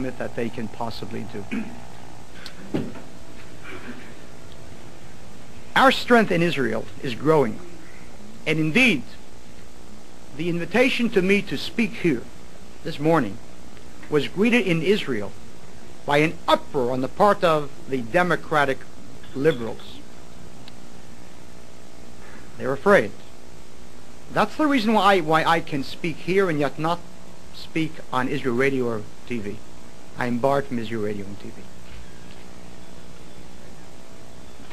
that they can possibly do. Our strength in Israel is growing. And indeed, the invitation to me to speak here this morning was greeted in Israel by an uproar on the part of the democratic liberals. They're afraid. That's the reason why I can speak here and yet not speak on Israel radio or TV. I am barred from Israel radio and TV.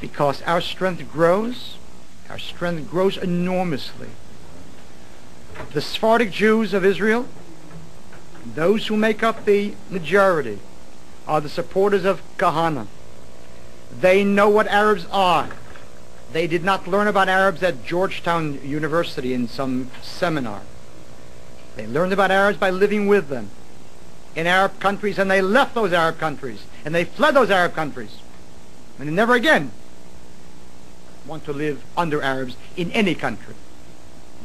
Because our strength grows enormously. The Sephardic Jews of Israel, those who make up the majority, are the supporters of Kahane. They know what Arabs are. They did not learn about Arabs at Georgetown University in some seminar. They learned about Arabs by living with them in Arab countries, and they left those Arab countries, and they fled those Arab countries. And they never again want to live under Arabs in any country.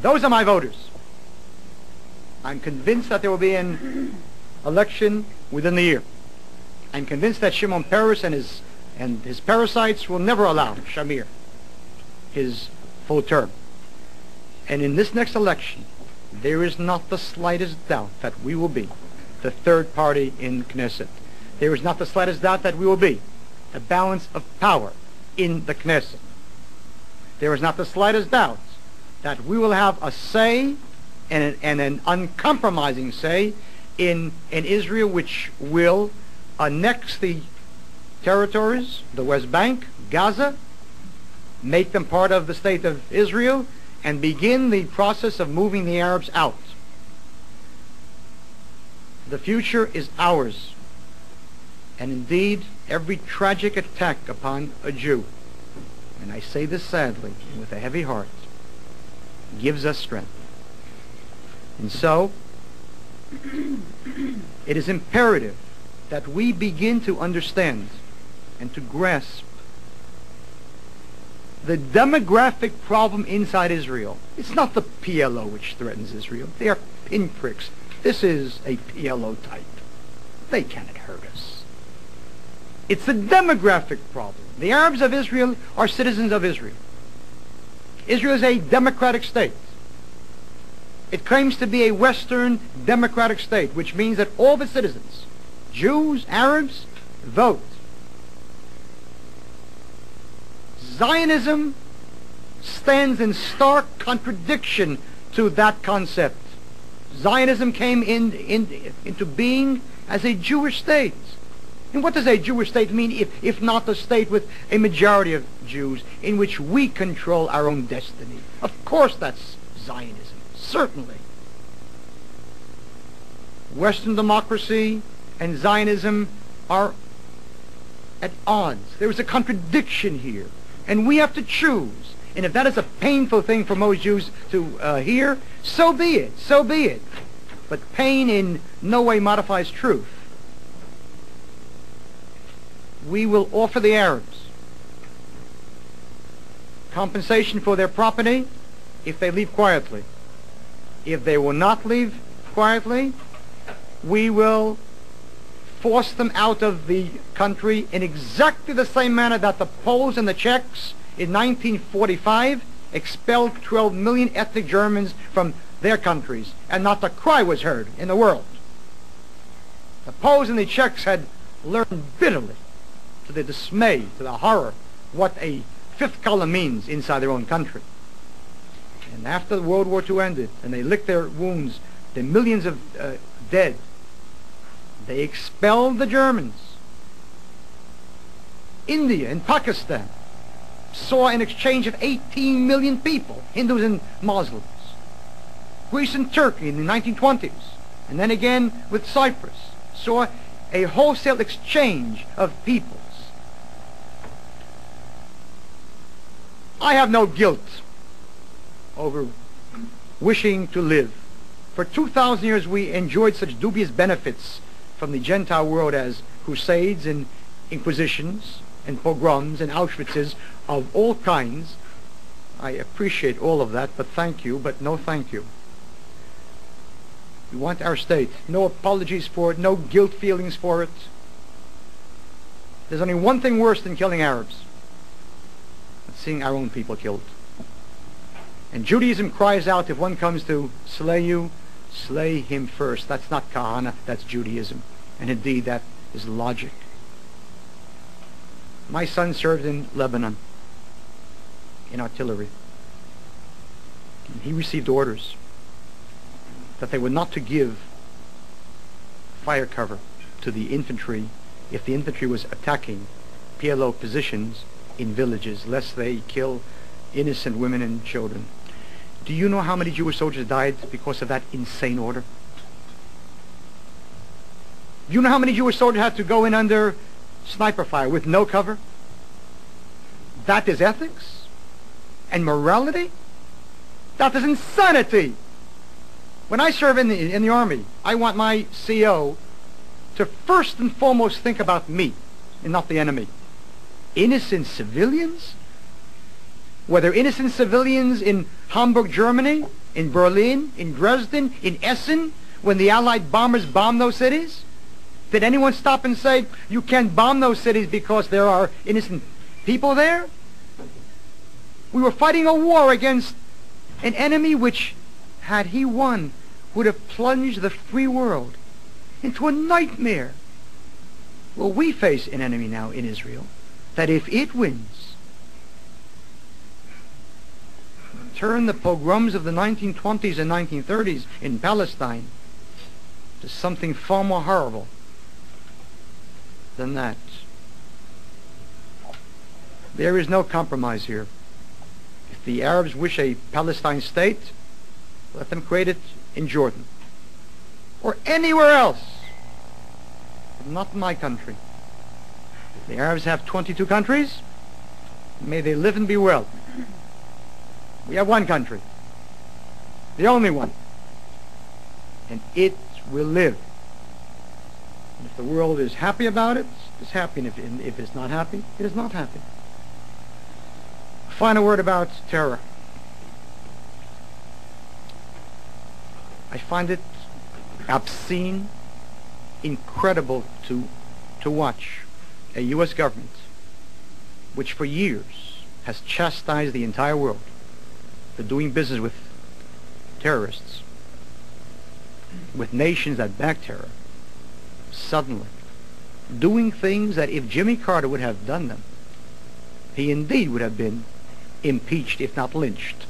Those are my voters. I'm convinced that there will be an election within the year. I'm convinced that Shimon Peres and his parasites will never allow Shamir his full term. And in this next election, there is not the slightest doubt that we will be the third party in Knesset. There is not the slightest doubt that we will be the balance of power in the Knesset. There is not the slightest doubt that we will have a say and an uncompromising say in Israel, which will annex the territories, the West Bank, Gaza, make them part of the state of Israel, and begin the process of moving the Arabs out. The future is ours. And indeed, every tragic attack upon a Jew, and I say this sadly and with a heavy heart, gives us strength. And so, it is imperative that we begin to understand and to grasp the demographic problem inside Israel. It's not the PLO which threatens Israel. They are pinpricks. This is a PLO type. They cannot hurt us. It's the demographic problem. The Arabs of Israel are citizens of Israel. Israel is a democratic state. It claims to be a Western democratic state, which means that all the citizens, Jews, Arabs, vote. Zionism stands in stark contradiction to that concept. Zionism came into being as a Jewish state. And what does a Jewish state mean if not a state with a majority of Jews in which we control our own destiny? Of course that's Zionism, certainly. Western democracy and Zionism are at odds. There is a contradiction here. And we have to choose. And if that is a painful thing for most Jews to hear, so be it, so be it. But pain in no way modifies truth. We will offer the Arabs compensation for their property if they leave quietly. If they will not leave quietly, we will force them out of the country in exactly the same manner that the Poles and the Czechs in 1945 expelled 12 million ethnic Germans from their countries, and not a cry was heard in the world. The Poles and the Czechs had learned bitterly, to the dismay, to the horror, what a fifth column means inside their own country. And after World War II ended, and they licked their wounds, the millions of dead, they expelled the Germans. India and Pakistan saw an exchange of 18 million people, Hindus and Muslims. Greece and Turkey in the 1920s, and then again with Cyprus, saw a wholesale exchange of peoples. I have no guilt over wishing to live. For 2,000 years we enjoyed such dubious benefits from the Gentile world as crusades and inquisitions and pogroms and Auschwitzes of all kinds. I appreciate all of that, but thank you, but no thank you. We want our state. No apologies for it, no guilt feelings for it. There's only one thing worse than killing Arabs. It's seeing our own people killed. And Judaism cries out, if one comes to slay you, slay him first. That's not Kahane, that's Judaism. And indeed, that is logic. My son served in Lebanon, in artillery. And he received orders that they were not to give fire cover to the infantry if the infantry was attacking PLO positions in villages, lest they kill innocent women and children. Do you know how many Jewish soldiers died because of that insane order? Do you know how many Jewish soldiers had to go in under sniper fire with no cover? That is ethics and morality? That is insanity! When I serve in the Army, I want my CO to first and foremost think about me and not the enemy. Innocent civilians? Whether innocent civilians in Hamburg, Germany, in Berlin, in Dresden, in Essen, when the Allied bombers bombed those cities? Did anyone stop and say, you can't bomb those cities because there are innocent people there? We were fighting a war against an enemy which, had he won, would have plunged the free world into a nightmare. Well, we face an enemy now in Israel that if it wins, turn the pogroms of the 1920s and 1930s in Palestine to something far more horrible than that. There is no compromise here. If the Arabs wish a Palestine state, let them create it in Jordan or anywhere else, but not in my country. The Arabs have 22 countries. May they live and be well. We have one country, the only one, and it will live. And if the world is happy about it, it's happy, and if it's not happy, it is not happy. A final word about terror. I find it obscene, incredible to watch a U.S. government which for years has chastised the entire world for doing business with terrorists, with nations that back terror, suddenly doing things that if Jimmy Carter would have done them, he indeed would have been impeached, if not lynched,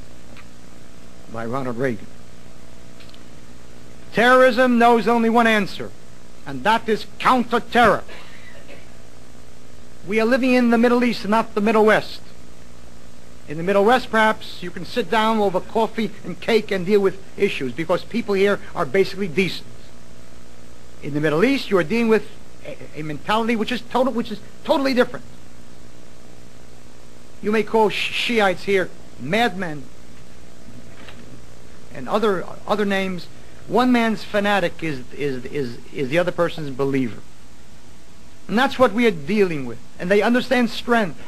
by Ronald Reagan. Terrorism knows only one answer, and that is counter-terror. We are living in the Middle East, not the Middle West. In the Middle West, perhaps, you can sit down over coffee and cake and deal with issues because people here are basically decent. In the Middle East, you are dealing with a mentality which is totally different. You may call Shiites here madmen and other names. One man's fanatic is the other person's believer. And that's what we are dealing with. And they understand strength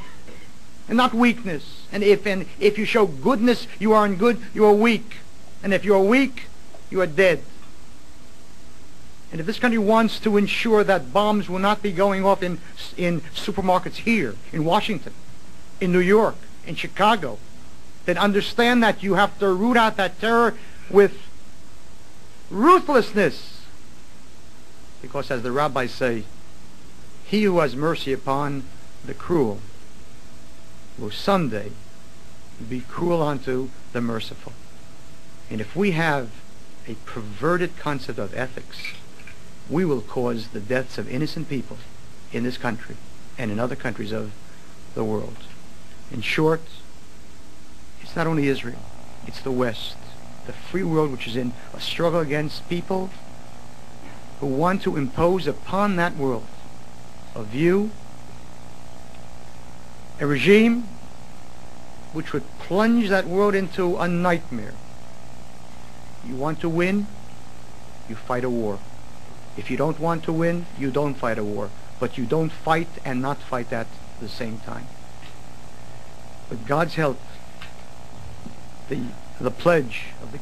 and not weakness. And if you show goodness, you aren't good, you are weak. And if you are weak, you are dead. And if this country wants to ensure that bombs will not be going off in supermarkets here, in Washington, in New York, in Chicago, then understand that you have to root out that terror with ruthlessness. Because as the rabbis say, he who has mercy upon the cruel will someday be cruel unto the merciful. And if we have a perverted concept of ethics, we will cause the deaths of innocent people in this country and in other countries of the world. In short, it's not only Israel, it's the West, the free world, which is in a struggle against people who want to impose upon that world a view, a regime which would plunge that world into a nightmare. You want to win, you fight a war. If you don't want to win, you don't fight a war. But you don't fight and not fight at the same time. With God's help, the pledge of the